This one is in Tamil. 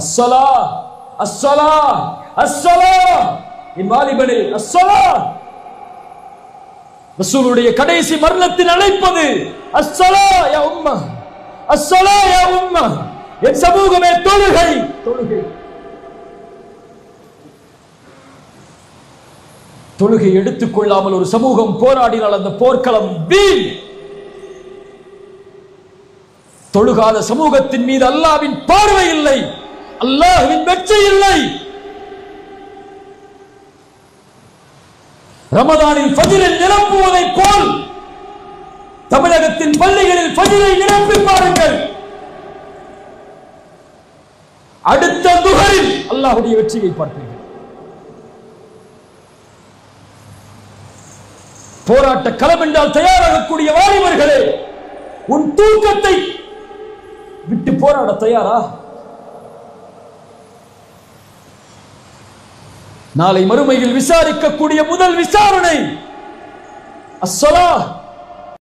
அஸ்ஸலா அஸ்ஸலா அஸ்ஸலா, என் வாலிபனே அஸ்ஸலா. ரசூலுடைய கடைசி மரணத்தில் அழைப்பது அஸ்ஸலா யா உம்மா, அஸ்ஸலா யா உம்மா, என் சமூகமே தொழுகை தொழுகை. தொழுகை எடுத்துக்கொள்ளாமல் ஒரு சமூகம் போராடினால் அந்த போர்க்களம் வீண். தொழுகாத சமூகத்தின் மீது அல்லாஹ்வின் பார்வை இல்லை, அல்லாஹ்வின் வெற்றி இல்லை. ரமதானில் ஃபஜ்ரை நிரப்புவதை போல் தமிழகத்தின் பள்ளிகளில் ஃபஜ்ரை நிரப்பி பாருங்கள். அடுத்த துஹரில் அல்லாஹ்வுடைய வெற்றியை பார்ப்பீர்கள். போராட்ட களம் என்றால் தயாராகக்கூடிய வாலிபர்களே, உன் தூக்கத்தை விட்டு போராட தயாரா? நாளை மறுமையில் விசாரிக்கக்கூடிய முதல் விசாரணை அஸ்ஸலா